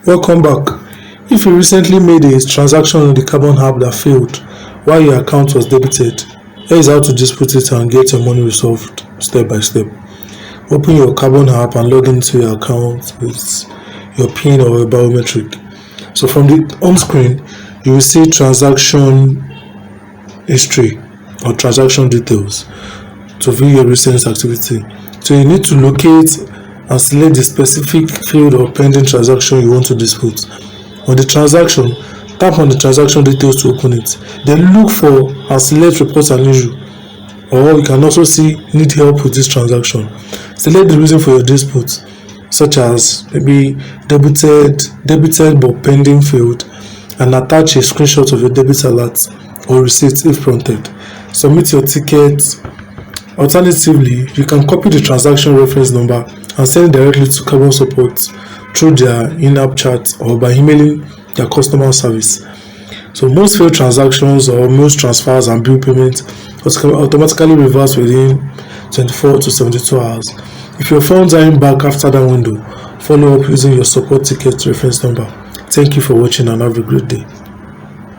Welcome back. If you recently made a transaction on the Carbon app that failed while your account was debited, here is how to dispute it and get your money resolved step by step. Open your Carbon app and log into your account with your PIN or your biometric. So from the home screen, you will see transaction history or transaction details to view your recent activity. So you need to locate and select the specific field or pending transaction you want to dispute. On the transaction, tap on the transaction details to open it. Then look for and select report an issue, or you can also see need help with this transaction. Select the reason for your dispute, such as maybe debited but pending failed, and attach a screenshot of your debit alert or receipt if prompted. Submit your ticket. Alternatively, you can copy the transaction reference number and send it directly to Carbon support through their in-app chat or by emailing their customer service. So most failed transactions or most transfers and bill payments automatically reverse within 24 to 72 hours. If your funds aren't back after that window, follow up using your support ticket reference number. Thank you for watching and have a great day.